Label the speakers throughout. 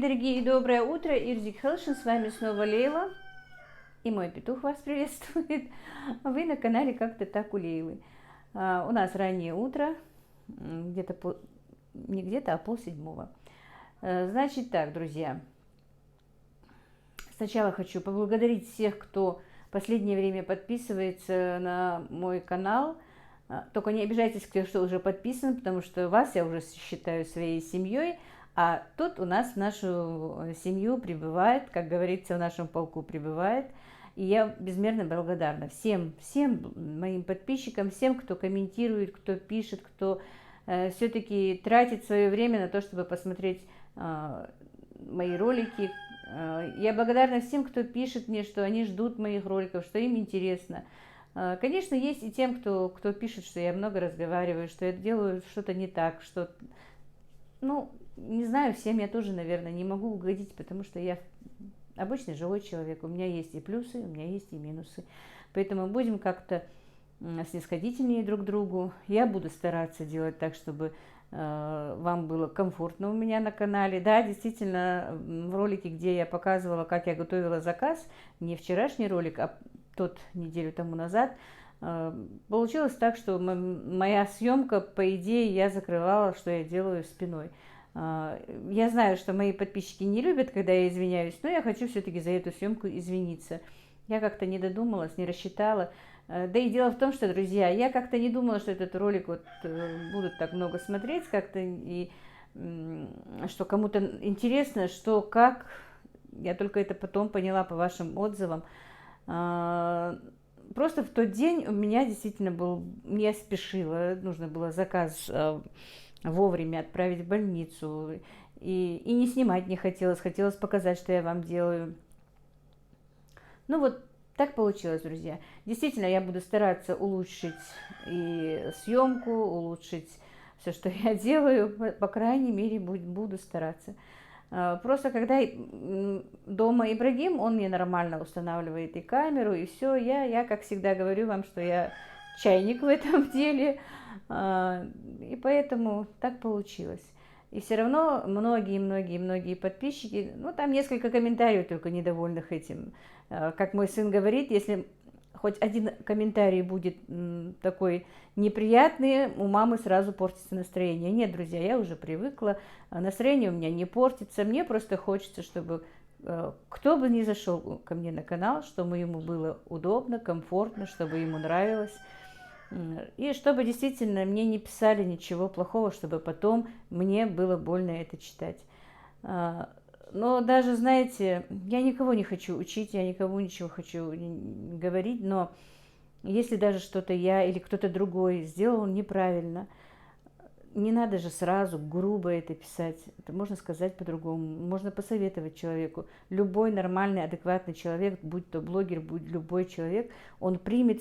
Speaker 1: дорогие, доброе утро, Ирзик Хелшин, с вами снова Лейла, и мой петух вас приветствует. Вы на канале «Как-то так у Лейлы». У нас раннее утро, где-то, не где-то, а полседьмого. Значит так, друзья, сначала хочу поблагодарить всех, кто в последнее время подписывается на мой канал. Только не обижайтесь, кто уже подписан, потому что вас я уже считаю своей семьей. А тут у нас в нашу семью прибывает, как говорится, в нашем полку прибывает. И я безмерно благодарна всем моим подписчикам, всем, кто комментирует, кто пишет, кто все-таки тратит свое время на то, чтобы посмотреть мои ролики. Я благодарна всем, кто пишет мне, что они ждут моих роликов, что им интересно. Конечно, есть и тем, кто пишет, что я много разговариваю, что я делаю что-то не так, что... Ну, не знаю, всем я тоже, наверное, не могу угодить, потому что я обычный живой человек. У меня есть и плюсы, у меня есть и минусы. Поэтому будем как-то снисходительнее друг к другу. Я буду стараться делать так, чтобы вам было комфортно у меня на канале. Да, действительно, в ролике, где я показывала, как я готовила заказ, не вчерашний ролик, а тот неделю тому назад, получилось так, что моя съемка, по идее, я закрывала, что я делаю спиной. Я знаю, что мои подписчики не любят, когда я извиняюсь, но я хочу все-таки за эту съемку извиниться. Я как-то не додумалась, не рассчитала. Да и дело в том, что, друзья, я как-то не думала, что этот ролик будут так много смотреть, как-то, и что кому-то интересно, что, как. Я только это потом поняла по вашим отзывам. Просто в тот день у меня действительно я спешила, нужно было заказ вовремя отправить в больницу, и не снимать не хотелось, хотелось показать, что я вам делаю. Ну вот так получилось, друзья. Действительно, я буду стараться улучшить и съемку, улучшить все, что я делаю, по крайней мере, буду стараться. Просто когда дома Ибрагим, он мне нормально устанавливает и камеру, и все. Я, как всегда, говорю вам, что я чайник в этом деле, и поэтому так получилось. И все равно многие подписчики, ну там несколько комментариев только недовольных этим. Как мой сын говорит, если хоть один комментарий будет такой неприятный, у мамы сразу портится настроение. Нет, друзья, я уже привыкла, настроение у меня не портится, мне просто хочется, чтобы кто бы ни зашел ко мне на канал, чтобы ему было удобно, комфортно, чтобы ему нравилось. И чтобы действительно мне не писали ничего плохого, чтобы потом мне было больно это читать. Но даже, знаете, я никого не хочу учить, я никому ничего хочу говорить, но если даже что-то я или кто-то другой сделал неправильно, не надо же сразу грубо это писать. Это можно сказать по-другому, можно посоветовать человеку. Любой нормальный, адекватный человек, будь то блогер, будь любой человек, он примет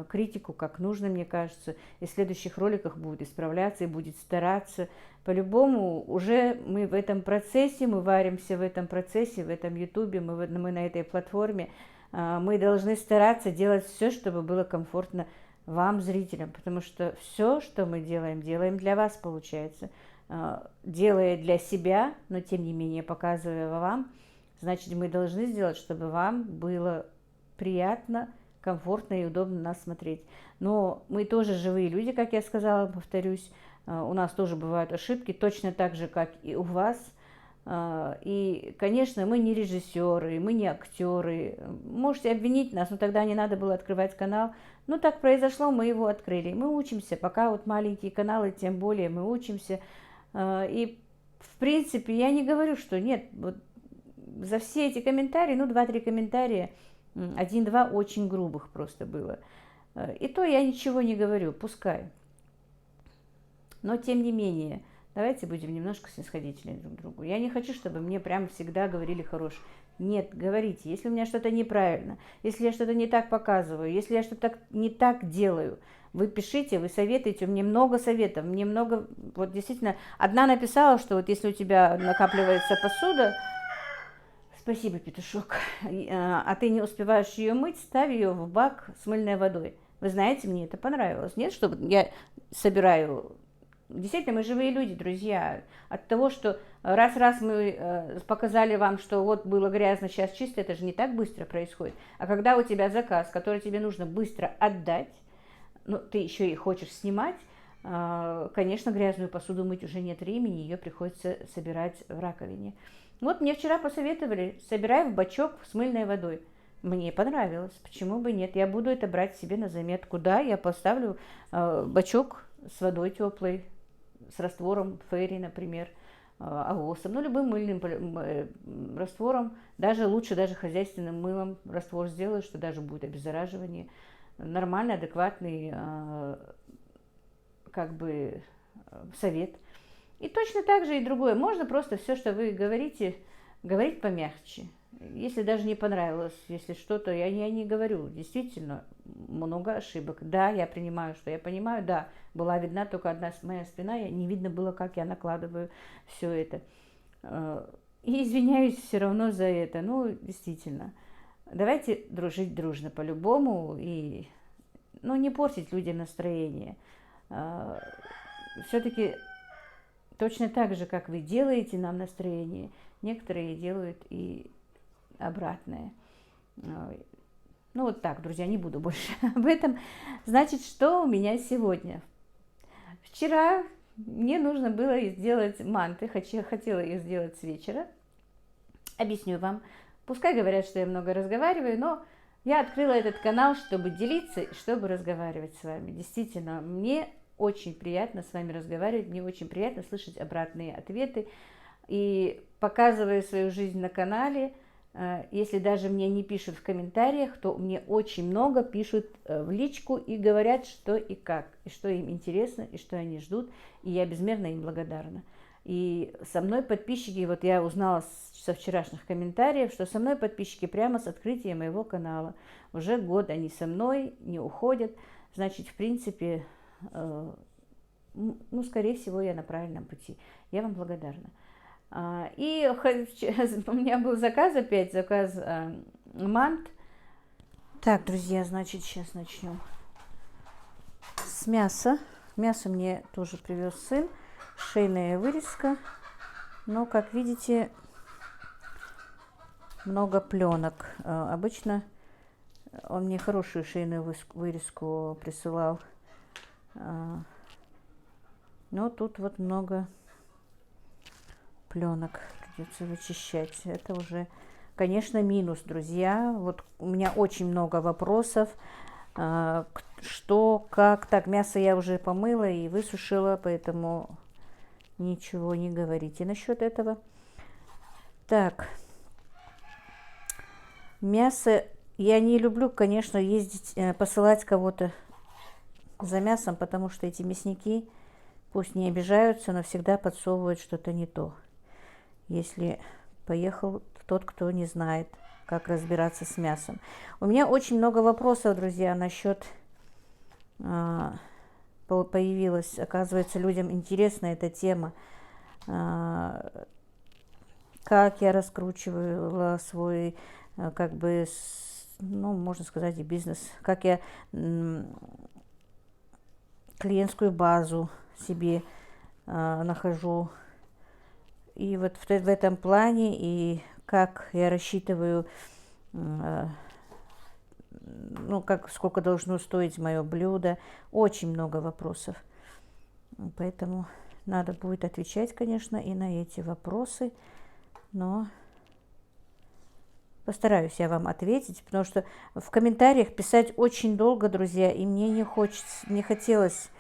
Speaker 1: критику как нужно, мне кажется, и в следующих роликах будет исправляться и будет стараться. По-любому уже мы в этом процессе, мы варимся в этом процессе, в этом ютубе, мы на этой платформе. Мы должны стараться делать все, чтобы было комфортно вам, зрителям, потому что все, что мы делаем, делаем для вас, получается. Делая для себя, но тем не менее показывая вам, значит, мы должны сделать, чтобы вам было приятно, комфортно и удобно нас смотреть. Но мы тоже живые люди, как я сказала, повторюсь, у нас тоже бывают ошибки, точно так же, как и у вас. И, конечно, мы не режиссеры, мы не актеры. Можете обвинить нас, но тогда не надо было открывать канал. Ну, так произошло, мы его открыли. Мы учимся, пока вот маленькие каналы, тем более мы учимся. И, в принципе, я не говорю, что нет. Вот за все эти комментарии, ну, 2-3 комментария, 1-2 очень грубых просто было. И то я ничего не говорю, пускай. Но, тем не менее, давайте будем немножко снисходительны друг к другу. Я не хочу, чтобы мне прям всегда говорили хорошее. Нет, говорите, если у меня что-то неправильно, если я что-то не так показываю, если я что-то не так делаю, вы пишите, вы советуете, у меня много советов, мне много, вот действительно, одна написала, что вот если у тебя накапливается посуда, спасибо, петушок, а ты не успеваешь ее мыть, ставь ее в бак с мыльной водой. Вы знаете, мне это понравилось. Нет, чтобы я собираю действительно, мы живые люди, друзья. От того, что раз мы показали вам, что вот было грязно, сейчас чисто, это же не так быстро происходит. А когда у тебя заказ, который тебе нужно быстро отдать, ну, ты еще и хочешь снимать, конечно, грязную посуду мыть уже нет времени, ее приходится собирать в раковине. Вот мне вчера посоветовали, собирай в бачок с мыльной водой. Мне понравилось, почему бы нет? Я буду это брать себе на заметку. Да, я поставлю бачок с водой теплой, с раствором фейри, например, авосом, ну, любым мыльным раствором, даже лучше, даже хозяйственным мылом раствор сделаю, что даже будет обеззараживание. Нормальный, адекватный, как бы, совет. И точно так же и другое. Можно просто все, что вы говорите, говорить помягче. Если даже не понравилось, если что-то, я не говорю. Действительно, много ошибок. Да, я принимаю, что я понимаю. Да, была видна только одна моя спина. Не видно было, как я накладываю все это. И извиняюсь все равно за это. Ну, действительно. Давайте дружить дружно по-любому. И, ну, не портить людям настроение. Все-таки точно так же, как вы делаете нам настроение, некоторые делают и обратное. Ну, вот так, друзья, не буду больше об этом. Значит, что у меня сегодня? Вчера мне нужно было сделать манты, хотела их сделать с вечера. Объясню вам. Пускай говорят, что я много разговариваю, но я открыла этот канал, чтобы делиться, чтобы разговаривать с вами. Действительно, мне очень приятно с вами разговаривать, мне очень приятно слышать обратные ответы. И показывая свою жизнь на канале, если даже мне не пишут в комментариях, то мне очень много пишут в личку и говорят, что и как, и что им интересно, и что они ждут, и я безмерно им благодарна. И со мной подписчики, вот я узнала со вчерашних комментариев, что со мной подписчики прямо с открытия моего канала. Уже год они со мной, не уходят, значит, в принципе, ну, скорее всего, я на правильном пути. Я вам благодарна. И у меня был заказ опять, заказ мант. Так, друзья, значит, сейчас начнем с мяса. Мясо мне тоже привез сын. Шейная вырезка. Но, как видите, много пленок. Обычно он мне хорошую шейную вырезку присылал. Но тут вот много пленок, придется вычищать. Это уже, конечно, минус, друзья. Вот у меня очень много вопросов. Что, как. Так, мясо я уже помыла и высушила, поэтому ничего не говорите насчет этого. Так, мясо я не люблю, конечно, ездить, посылать кого-то за мясом, потому что эти мясники, пусть не обижаются, но всегда подсовывают что-то не то. Если поехал тот, кто не знает, как разбираться с мясом. У меня очень много вопросов, друзья, насчет... Появилась, оказывается, людям интересна эта тема. Как я раскручивала свой, как бы, ну, можно сказать, и бизнес. Как я клиентскую базу себе нахожу. И вот в этом плане, и как я рассчитываю, ну, сколько должно стоить мое блюдо. Очень много вопросов. Поэтому надо будет отвечать, конечно, и на эти вопросы. Но постараюсь я вам ответить, потому что в комментариях писать очень долго, друзья, и мне не хотелось.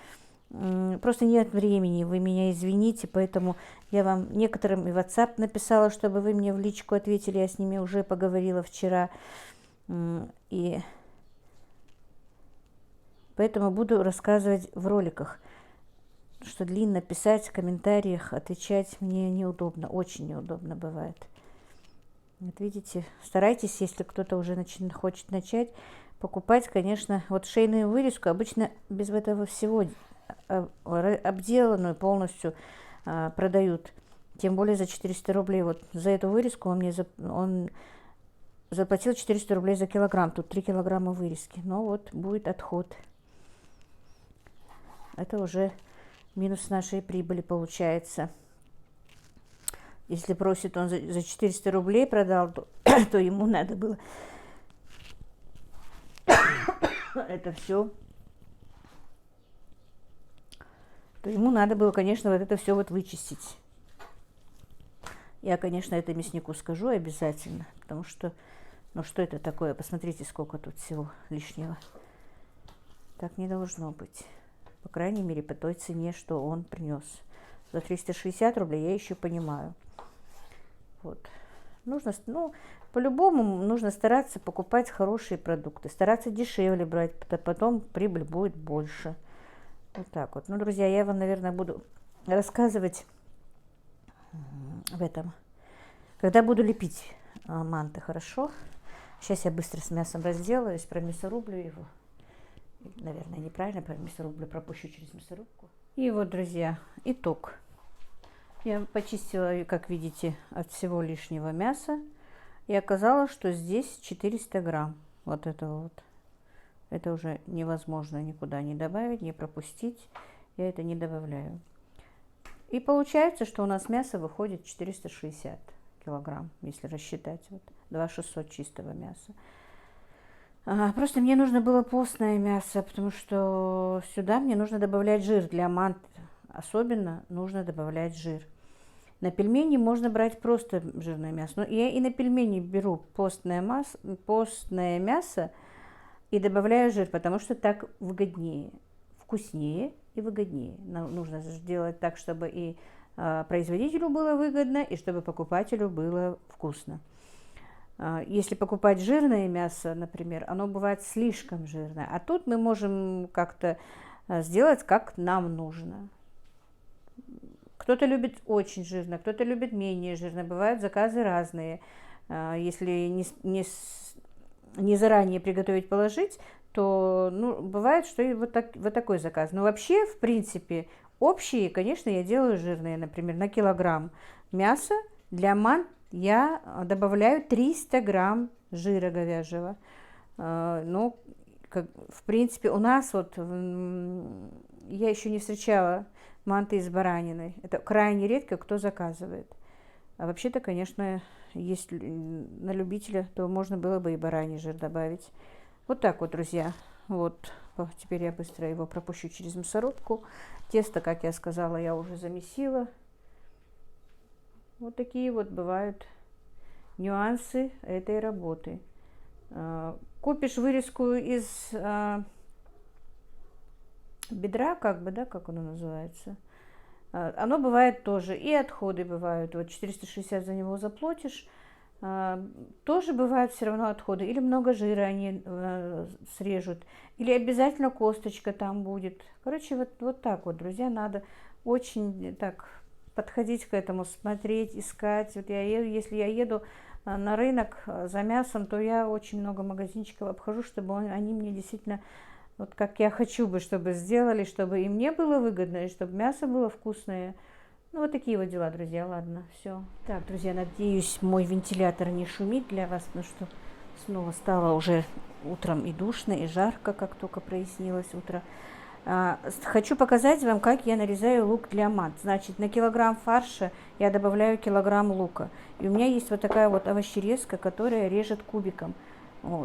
Speaker 1: Просто нет времени, вы меня извините, поэтому я вам некоторым и в WhatsApp написала, чтобы вы мне в личку ответили, я с ними уже поговорила вчера, и поэтому буду рассказывать в роликах, что длинно писать в комментариях, отвечать мне неудобно, очень неудобно бывает. Вот видите, старайтесь, если кто-то уже хочет начать покупать, конечно, вот шейную вырезку обычно без этого всего обделанную полностью продают, тем более за 400 рублей. Вот за эту вырезку он заплатил 400 рублей за килограмм, тут 3 килограмма вырезки, но вот будет отход. Это уже минус нашей прибыли получается. Если просит он за 400 рублей продал, то ему надо было это все, то ему надо было, конечно, вот это все вот вычистить. Я, конечно, это мяснику скажу обязательно, потому что, ну что это такое? Посмотрите, сколько тут всего лишнего. Так не должно быть. По крайней мере, по той цене, что он принес. За 360 рублей я еще понимаю. Вот. Нужно, ну, по-любому нужно стараться покупать хорошие продукты, стараться дешевле брать, потом прибыль будет больше. Вот так вот. Ну, друзья, я вам, наверное, буду рассказывать в этом, когда буду лепить манты, хорошо? Сейчас я быстро с мясом разделаюсь, промясорублю его. Наверное, неправильно промясорублю, пропущу через мясорубку. И вот, друзья, итог. Я почистила, как видите, от всего лишнего мяса. И оказалось, что здесь 400 грамм вот этого вот. Это уже невозможно никуда не добавить, не пропустить. Я это не добавляю. И получается, что у нас мясо выходит 460 килограмм, если рассчитать. Вот 2600 чистого мяса. Просто мне нужно было постное мясо, потому что сюда мне нужно добавлять жир для мант. Особенно нужно добавлять жир. На пельмени можно брать просто жирное мясо. Но я и на пельмени беру постное мясо и добавляю жир, потому что так выгоднее, вкуснее и выгоднее. Нужно сделать так, чтобы и производителю было выгодно, и чтобы покупателю было вкусно. Если покупать жирное мясо, например, оно бывает слишком жирное. А тут мы можем как-то сделать, как нам нужно. Кто-то любит очень жирно, кто-то любит менее жирно. Бывают заказы разные. Если не заранее приготовить, положить, то бывает, что и вот такой заказ. Но вообще, в принципе, общие, конечно, я делаю жирные. Например, на килограмм мяса для мант я добавляю 300 грамм жира говяжьего. В принципе, у нас вот, я еще не встречала манты из баранины. Это крайне редко кто заказывает. А вообще-то, конечно, если на любителя, то можно было бы и бараний жир добавить. Вот так вот, друзья. Вот. Теперь я быстро его пропущу через мясорубку. Тесто, как я сказала, я уже замесила. Вот такие вот бывают нюансы этой работы. Купишь вырезку из бедра, как оно называется. Оно бывает тоже, и отходы бывают. Вот 460 за него заплатишь, тоже бывают все равно отходы. Или много жира они срежут, или обязательно косточка там будет. Короче, вот так вот, друзья, надо очень так подходить к этому, смотреть, искать. Вот если я еду на рынок за мясом, то я очень много магазинчиков обхожу, чтобы они мне действительно, вот как я хочу бы, чтобы сделали, чтобы и мне было выгодно, и чтобы мясо было вкусное. Ну, вот такие вот дела, друзья. Ладно, все. Так, друзья, надеюсь, мой вентилятор не шумит для вас, потому что снова стало уже утром и душно, и жарко, как только прояснилось утро. Хочу показать вам, как я нарезаю лук для мант. Значит, на килограмм фарша я добавляю килограмм лука. И у меня есть вот такая вот овощерезка, которая режет кубиком.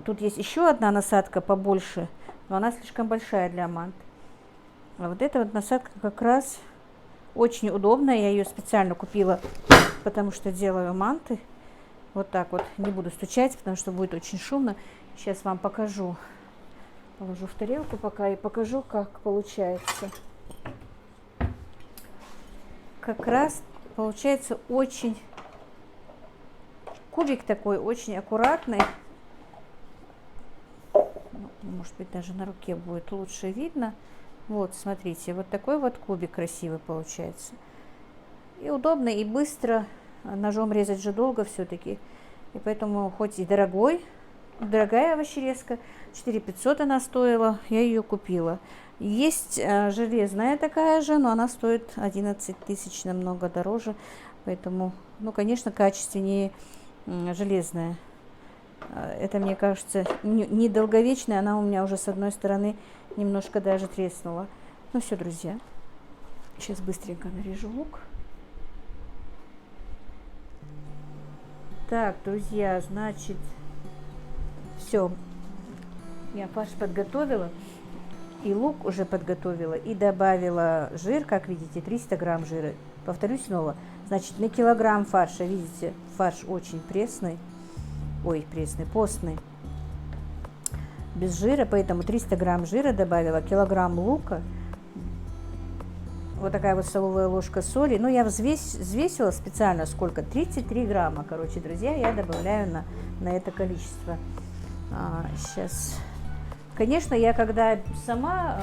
Speaker 1: Тут есть еще одна насадка побольше, но она слишком большая для мант. А вот эта вот насадка как раз очень удобная. Я ее специально купила, потому что делаю манты. Вот так вот. Не буду стучать, потому что будет очень шумно. Сейчас вам покажу. Положу в тарелку пока и покажу, как получается. Как раз получается очень... Кубик такой очень аккуратный. Может быть, даже на руке будет лучше видно. Вот, смотрите, вот такой вот кубик красивый получается. И удобно, и быстро. Ножом резать же долго все-таки. И поэтому, хоть и дорогая овощерезка, 4500 она стоила, я ее купила. Есть железная такая же, но она стоит 11 тысяч, намного дороже. Поэтому, конечно, качественнее железная. Это, мне кажется, недолговечная. Она у меня уже с одной стороны немножко даже треснула. Ну все, друзья. Сейчас быстренько нарежу лук. Так, друзья, значит, все. Я фарш подготовила. И лук уже подготовила. И добавила жир, как видите, 300 грамм жира. Повторюсь снова. Значит, на килограмм фарша, видите, фарш очень пресный. Ой, пресный, постный. Без жира, поэтому 300 грамм жира добавила, килограмм лука. Вот такая вот столовая ложка соли. Ну, я взвесила специально сколько? 33 грамма, короче, друзья, я добавляю на это количество. Сейчас. Конечно, я когда сама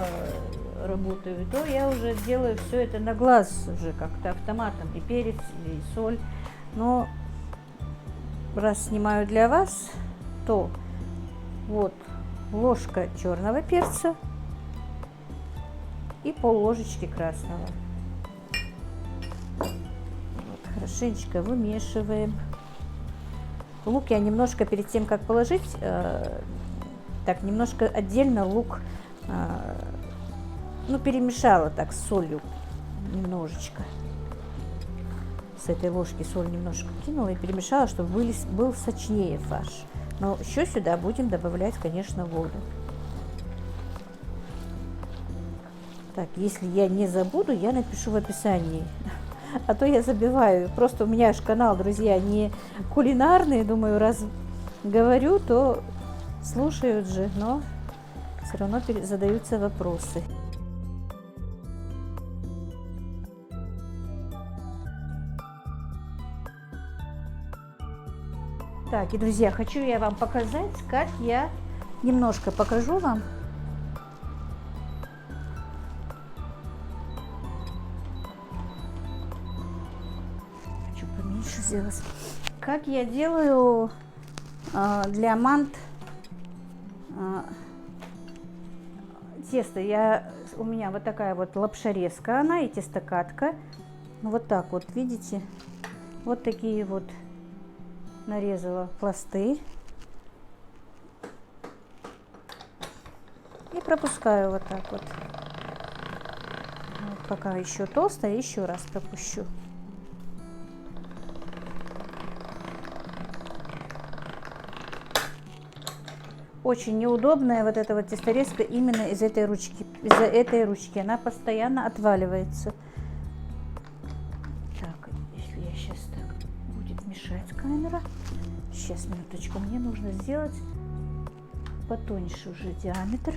Speaker 1: работаю, то я уже делаю все это на глаз, уже как-то автоматом, и перец, и соль. Но раз снимаю для вас, то вот ложка черного перца и пол-ложечки красного. Вот, хорошенечко вымешиваем. Лук я немножко перед тем, как положить, так немножко отдельно лук, ну, перемешала так с солью немножечко. С этой ложки соль немножко кинула и перемешала, чтобы был сочнее фарш. Но еще сюда будем добавлять, конечно, воду. Так, если я не забуду, я напишу в описании. А то я забиваю. Просто у меня же канал, друзья, не кулинарный. Думаю, раз говорю, то слушают же, но все равно задаются вопросы. Так, и, друзья, хочу я вам показать, как я немножко покажу вам. Хочу поменьше сделать. Как я делаю для мант тесто. У меня вот такая вот лапшарезка, она и тестокатка. Вот так вот, видите? Вот такие вот нарезала пласты. И пропускаю вот так вот. Вот пока еще толстая, еще раз пропущу. Очень неудобная вот эта вот тесторезка именно из этой ручки. Из-за этой ручки она постоянно отваливается. Так, если я сейчас так будет мешать камера. Сейчас, минуточку, мне нужно сделать потоньше уже диаметр.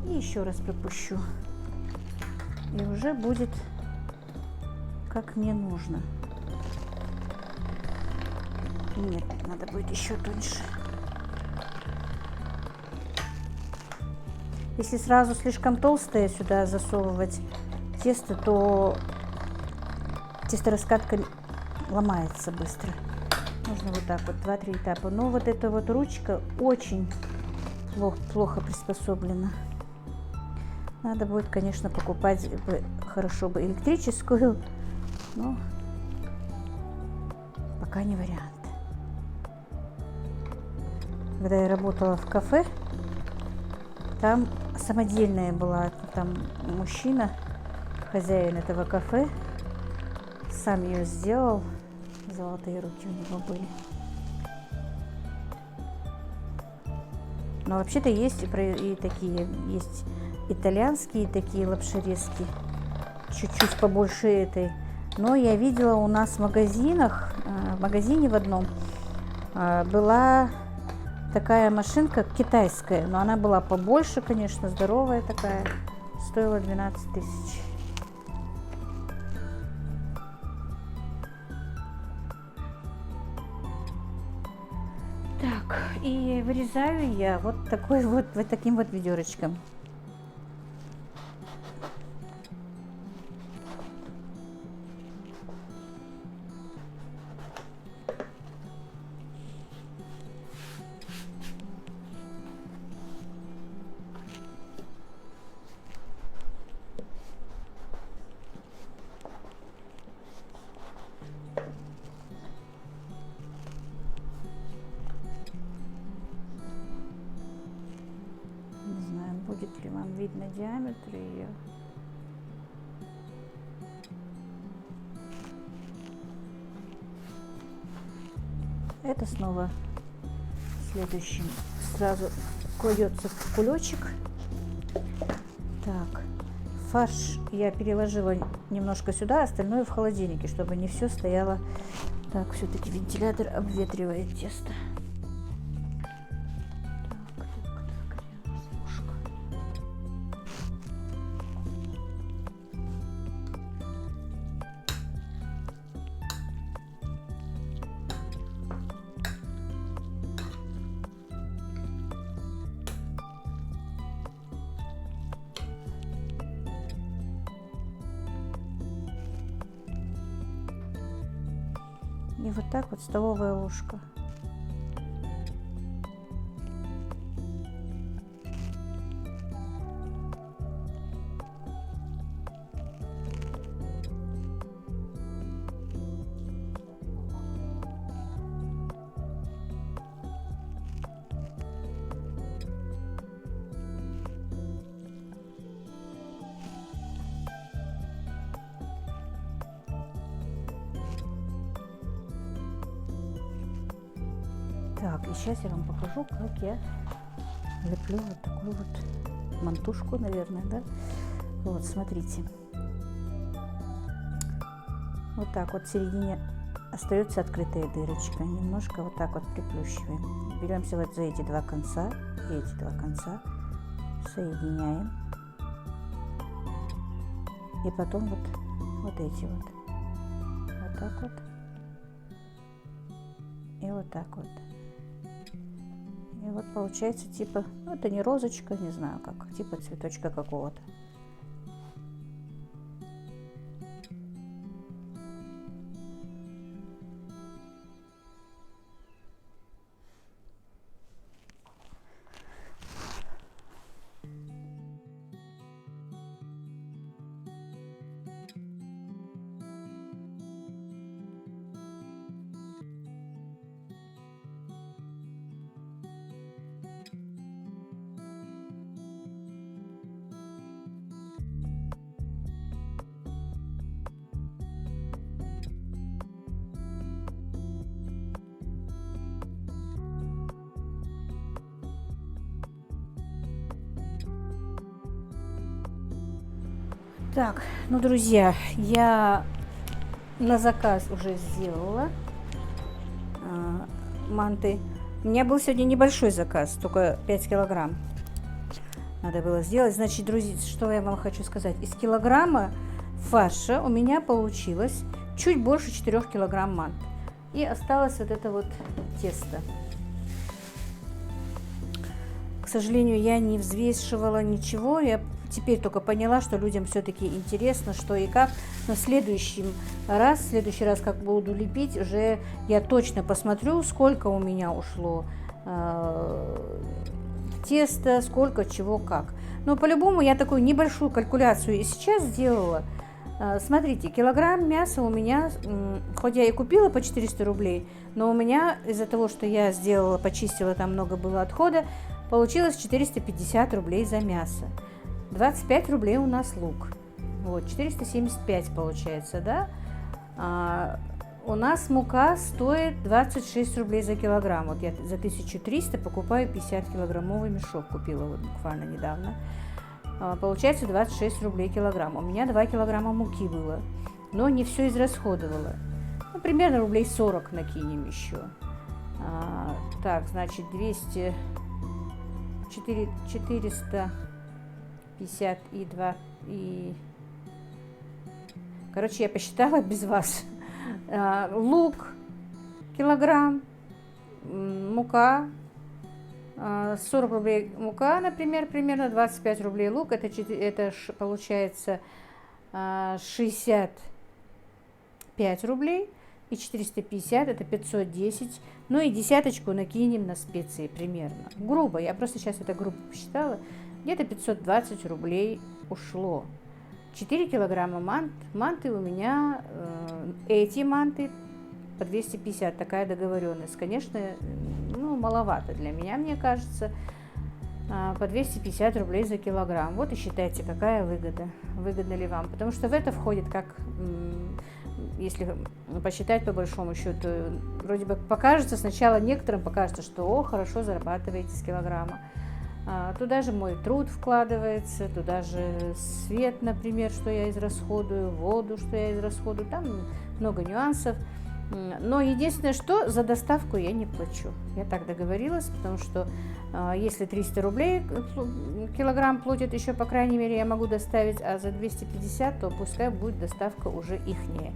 Speaker 1: И еще раз пропущу. И уже будет как мне нужно. Нет, надо будет еще тоньше. Если сразу слишком толстое сюда засовывать тесто, то тестораскатка ломается быстро. Нужно вот так вот 2-3 этапа. Но вот эта вот ручка очень плохо приспособлена. Надо будет, конечно, покупать хорошо бы электрическую, но пока не вариант. Когда я работала в кафе, там самодельная была, там мужчина, хозяин этого кафе, сам ее сделал, золотые руки у него были. Но вообще-то есть и такие, есть итальянские такие лапшерезки, чуть-чуть побольше этой. Но я видела у нас в магазинах, в магазине в одном была такая машинка китайская, но она была побольше, конечно, здоровая такая, стоила 12 000. Так, и вырезаю я вот такой вот таким вот ведерочком. будет ли вам видно диаметр ее. Это снова следующим сразу кладется в кулечек. Так, фарш я переложила немножко сюда, остальное в холодильнике, чтобы не все стояло. Так, все-таки вентилятор обветривает тесто. И вот так вот столовая ложка. Так, и сейчас я вам покажу, как я леплю вот такую вот мантушку, наверное, да? Вот, смотрите. Вот так вот в середине остается открытая дырочка. Немножко вот так вот приплющиваем. Беремся вот за эти два конца и эти два конца, соединяем. И потом вот эти вот. Вот так вот. И вот так вот. И вот получается типа, ну это не розочка, не знаю как, типа цветочка какого-то. Так, ну, друзья, я на заказ уже сделала манты. У меня был сегодня небольшой заказ, только 5 килограмм надо было сделать. Значит, друзья, что я вам хочу сказать. Из килограмма фарша у меня получилось чуть больше 4 килограмм мант. И осталось вот это вот тесто. К сожалению, я не взвешивала ничего. Я теперь только поняла, что людям все-таки интересно, что и как. Но в следующий раз, как буду лепить, уже я точно посмотрю, сколько у меня ушло теста, сколько чего как. Но по-любому я такую небольшую калькуляцию и сейчас сделала. Смотрите, килограмм мяса у меня, хоть я и купила по 400 рублей, но у меня из-за того, что я сделала, почистила, там много было отхода, получилось 450 рублей за мясо. 25 рублей у нас лук. Вот, 475 получается, да? У нас мука стоит 26 рублей за килограмм. Вот я за 1300 покупаю 50-килограммовый мешок. Купила вот буквально недавно. Получается 26 рублей килограмм. У меня 2 килограмма муки было. Но не все израсходовала. Ну, примерно рублей 40 накинем еще. Так, значит, 452 и... Короче, я посчитала без вас. Лук килограмм, мука, 40 рублей мука, например, примерно 25 рублей лук, это получается 65 рублей, и 450 это 510, ну и десяточку накинем на специи примерно. Грубо, я просто сейчас это грубо посчитала, где-то 520 рублей ушло. 4 килограмма манты у меня, эти манты по 250, такая договоренность. Конечно, ну, маловато для меня, мне кажется. по 250 рублей за килограмм. Вот и считайте, какая выгода, выгодно ли вам. Потому что в это входит, как, если посчитать по большому счету, вроде бы покажется, сначала некоторым покажется, что о, хорошо зарабатываете с килограмма. Туда же мой труд вкладывается, туда же свет, например, что я израсходую, воду, что я израсходую, там много нюансов. Но единственное, что за доставку я не плачу. Я так договорилась, потому что если 300 рублей килограмм платят, еще, по крайней мере, я могу доставить, а за 250, то пускай будет доставка уже ихняя.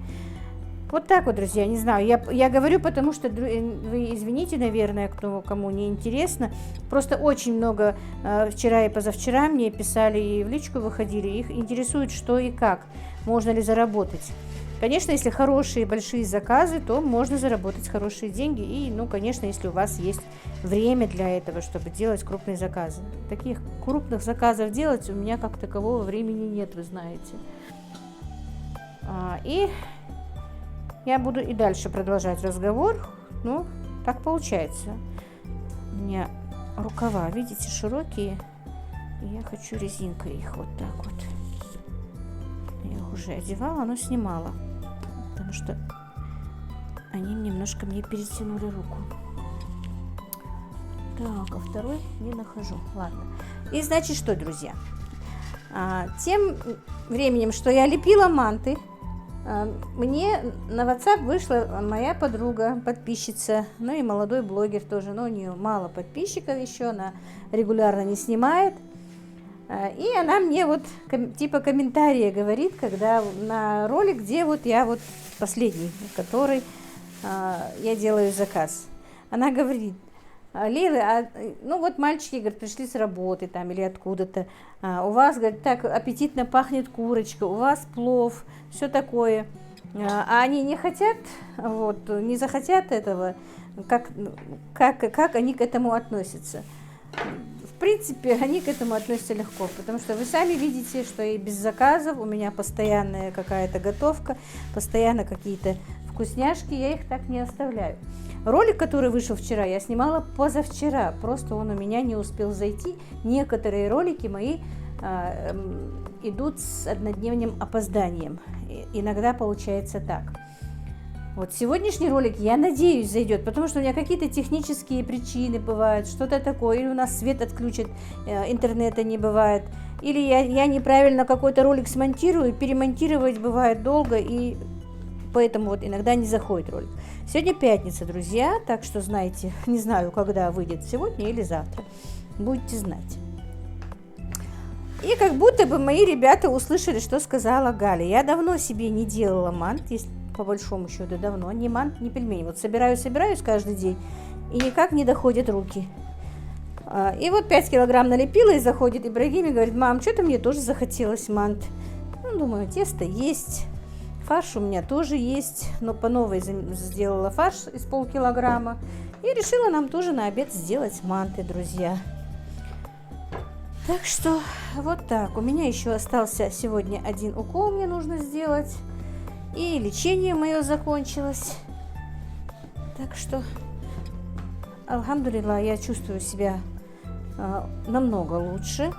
Speaker 1: Вот так вот, друзья, не знаю, я говорю, потому что, вы извините, наверное, кому не интересно, просто очень много вчера и позавчера мне писали и в личку выходили, их интересует, что и как, можно ли заработать. Конечно, если хорошие большие заказы, то можно заработать хорошие деньги. И, ну, конечно, если у вас есть время для этого, чтобы делать крупные заказы. Таких крупных заказов делать у меня как такового времени нет, вы знаете. И я буду и дальше продолжать разговор. Ну, так получается. У меня рукава, видите, широкие. И я хочу резинкой их вот так вот. Я их уже одевала, но снимала. Потому что они немножко мне перетянули руку. Так, а второй не нахожу. Ладно. И значит что, друзья? Тем временем, что я лепила манты, мне на WhatsApp вышла моя подруга, подписчица, ну и молодой блогер тоже, но у нее мало подписчиков еще, она регулярно не снимает. И она мне вот типа комментария говорит, когда на ролик, где вот я вот последний, который я делаю заказ. Она говорит: Лейла, ну вот мальчики, говорит, пришли с работы там или откуда-то, у вас, говорит, так аппетитно пахнет курочка, у вас плов, все такое, а они не хотят, вот, не захотят этого, как они к этому относятся? В принципе, они к этому относятся легко, потому что вы сами видите, что и без заказов у меня постоянная какая-то готовка, постоянно какие-то вкусняшки, я их так не оставляю. Ролик, который вышел вчера, я снимала позавчера, просто он у меня не успел зайти. Некоторые ролики мои идут с однодневным опозданием, иногда получается так. Вот сегодняшний ролик, я надеюсь, зайдет, потому что у меня какие-то технические причины бывают, что-то такое, или у нас свет отключат, интернета не бывает, или я неправильно какой-то ролик смонтирую, перемонтировать бывает долго, и поэтому вот иногда не заходит ролик. Сегодня пятница, друзья, так что знаете, не знаю, когда выйдет, сегодня или завтра, будете знать. И как будто бы мои ребята услышали, что сказала Галя. Я давно себе не делала мант, если по большому счету давно, ни мант, ни пельмени. Вот собираюсь каждый день, и никак не доходят руки. И вот 5 килограмм налепила, и заходит Ибрагим и говорит: мам, что-то мне тоже захотелось мант. Ну, думаю, тесто есть, фарш у меня тоже есть, но по новой сделала фарш из полкилограмма. И решила нам тоже на обед сделать манты, друзья. Так что вот так. У меня еще остался сегодня один укол, мне нужно сделать. И лечение мое закончилось. Так что, альхамдулилла, я чувствую себя намного лучше.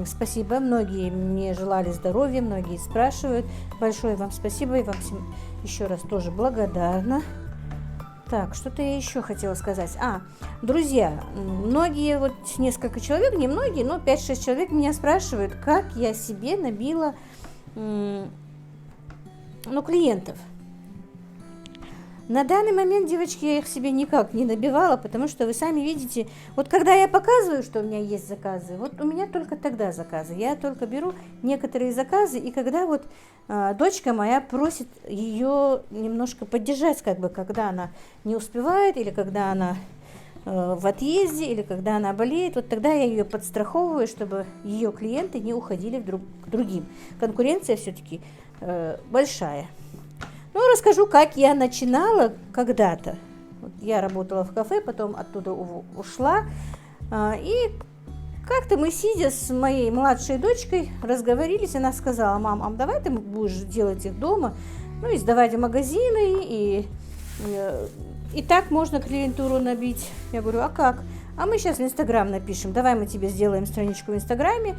Speaker 1: Спасибо. Многие мне желали здоровья, многие спрашивают. Большое вам спасибо, и вам всем еще раз тоже благодарна. Так, что-то я еще хотела сказать. Друзья, многие, вот несколько человек, не многие, но 5-6 человек меня спрашивают, как я себе набила клиентов. На данный момент, девочки, я их себе никак не набивала, потому что вы сами видите, вот когда я показываю, что у меня есть заказы, вот у меня только тогда заказы. Я только беру некоторые заказы, и когда вот дочка моя просит ее немножко поддержать, как бы, когда она не успевает, или когда она в отъезде, или когда она болеет, вот тогда я ее подстраховываю, чтобы ее клиенты не уходили к другим. Конкуренция все-таки большая. Ну, расскажу, как я начинала когда-то. Вот я работала в кафе, потом оттуда ушла. И как-то мы, сидя с моей младшей дочкой, разговорились. Она сказала: мам, давай ты будешь делать их дома, ну, и сдавать в магазины, и И так можно клиентуру набить. Я говорю, а как? А мы сейчас в Инстаграм напишем. Давай мы тебе сделаем страничку в Инстаграме.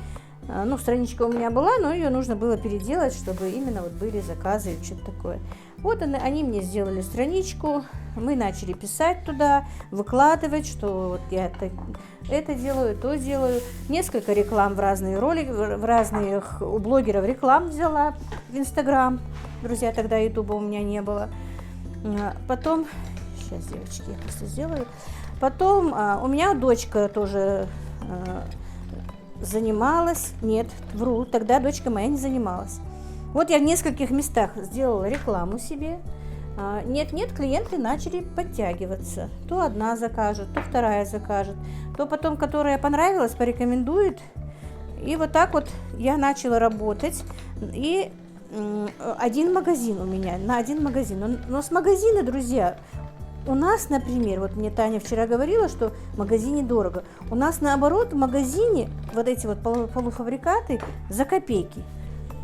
Speaker 1: Ну, страничка у меня была, но ее нужно было переделать, чтобы именно вот были заказы и что-то такое. Вот они мне сделали страничку, мы начали писать туда, выкладывать, что вот я это делаю, то делаю. Несколько реклам в разные ролики, в разных у блогеров реклам взяла в Инстаграм. Друзья, тогда Ютуба у меня не было. Потом, сейчас, девочки, я просто сделаю. Потом у меня дочка тоже занималась. Нет, вру, тогда дочка моя не занималась. Вот я в нескольких местах сделала рекламу себе. Нет, клиенты начали подтягиваться. То одна закажет, то вторая закажет, то потом, которая понравилась, порекомендует. И вот так вот я начала работать. И один магазин у меня, на один магазин. Но с магазина, друзья, у нас, например, вот мне Таня вчера говорила, что в магазине дорого. У нас, наоборот, в магазине вот эти вот полуфабрикаты за копейки.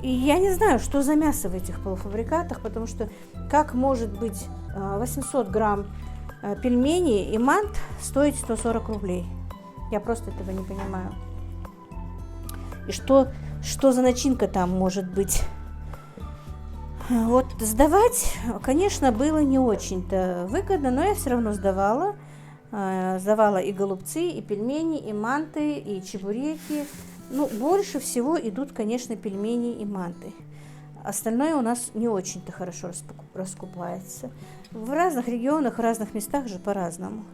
Speaker 1: И я не знаю, что за мясо в этих полуфабрикатах, потому что как может быть 800 грамм пельменей и мант стоить 140 рублей? Я просто этого не понимаю. И что за начинка там может быть? Вот сдавать, конечно, было не очень-то выгодно, но я все равно сдавала. Сдавала и голубцы, и пельмени, и манты, и чебуреки. Ну, больше всего идут, конечно, пельмени и манты. Остальное у нас не очень-то хорошо раскупается. В разных регионах, в разных местах же по-разному.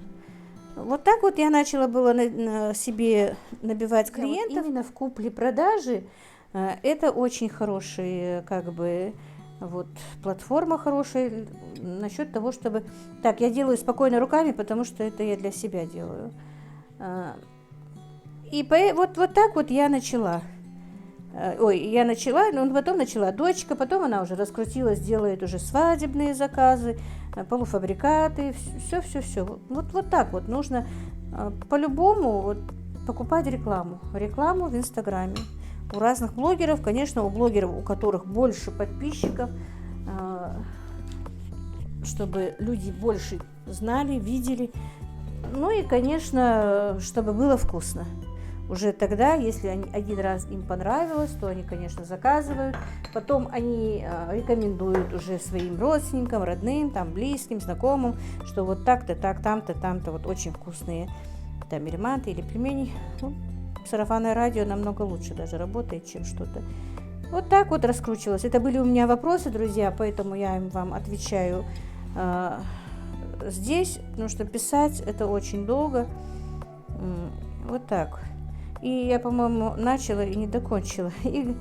Speaker 1: Вот так вот я начала было себе набивать клиентов. Вот именно в купле-продаже это очень хороший, как бы, вот, платформа хорошая насчет того, чтобы... Так, я делаю спокойно руками, потому что это я для себя делаю. И вот так вот я начала. Но потом начала дочка, потом она уже раскрутилась, делает уже свадебные заказы, полуфабрикаты, все. Вот так вот нужно по-любому вот покупать рекламу в Инстаграме. У разных блогеров, конечно, у блогеров, у которых больше подписчиков, чтобы люди больше знали, видели. Ну и, конечно, чтобы было вкусно. Уже тогда, если один раз им понравилось, то они, конечно, заказывают. Потом они рекомендуют уже своим родственникам, родным, там, близким, знакомым, что вот так-то, так, там-то, вот очень вкусные там или манты, или пельмени. Ну, сарафанное радио намного лучше даже работает, чем что-то. Вот так вот раскручивалось. Это были у меня вопросы, друзья, поэтому я вам отвечаю здесь, потому что писать это очень долго. Вот так. И я, по-моему, начала и не докончила. И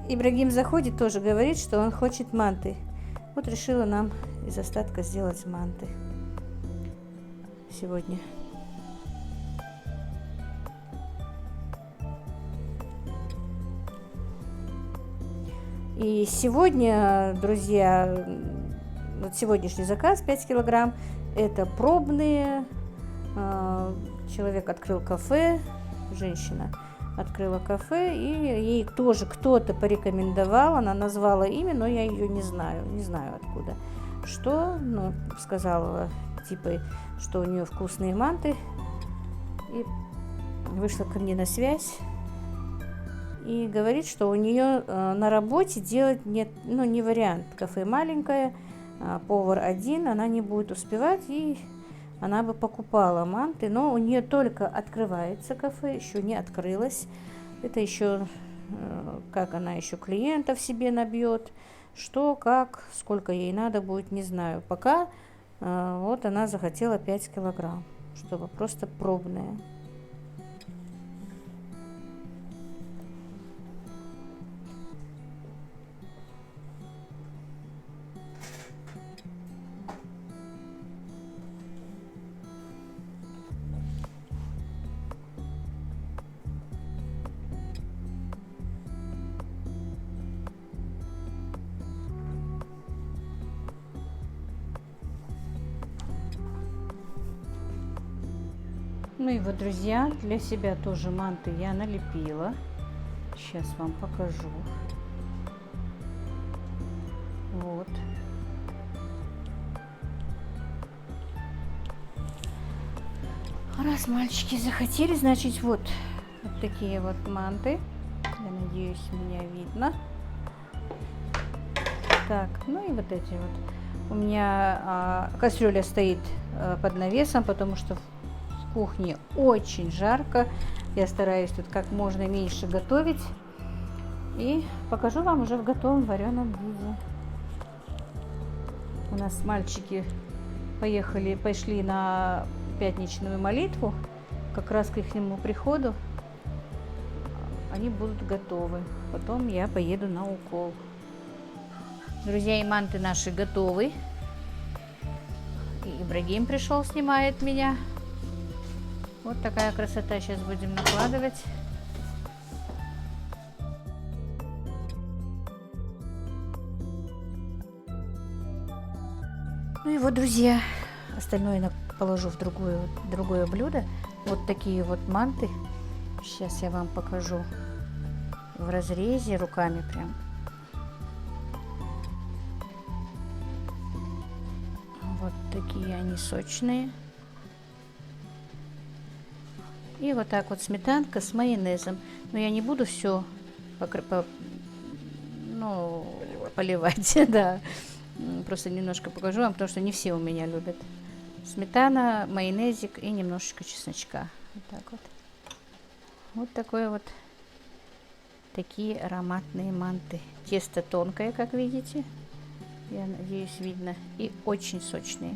Speaker 1: Ибрагим заходит, тоже говорит, что он хочет манты. Вот решила нам из остатка сделать манты сегодня. И сегодня, друзья, вот сегодняшний заказ 5 килограмм, это пробные. Человек открыл кафе, женщина открыла кафе, и ей тоже кто-то порекомендовал, она назвала имя, но я ее не знаю откуда. Что, ну, сказала, типа, что у нее вкусные манты, и вышла ко мне на связь, и говорит, что у нее на работе делать нет, ну, не вариант, кафе маленькое, повар один, она не будет успевать, и она бы покупала манты, но у нее только открывается кафе, еще не открылось. Это еще, как она еще клиентов себе набьет, что, как, сколько ей надо будет, не знаю. Пока вот она захотела 5 килограмм, чтобы просто пробное. Ну и вот, друзья, для себя тоже манты я налепила. Сейчас вам покажу. Вот. Раз мальчики захотели, значит, вот такие вот манты. Я надеюсь, меня видно. Так, ну и вот эти вот. У меня кастрюля стоит под навесом, потому что в кухне очень жарко. Я стараюсь тут как можно меньше готовить. И покажу вам уже в готовом вареном виде. У нас мальчики пошли на пятничную молитву. Как раз к их приходу они будут готовы. Потом я поеду на укол. Друзья, и манты наши готовы. И Ибрагим пришел, снимает меня. Вот такая красота. Сейчас будем накладывать. Ну и вот, друзья, остальное я положу в другое блюдо. Вот такие вот манты. Сейчас я вам покажу в разрезе руками прям. Вот такие они сочные. И вот так вот сметанка с майонезом. Но я не буду все поливать, да. Просто немножко покажу вам, потому что не все у меня любят. Сметана, майонезик и немножечко чесночка. Вот так вот. Вот такое вот. Такие ароматные манты. Тесто тонкое, как видите. Я надеюсь, видно. И очень сочные.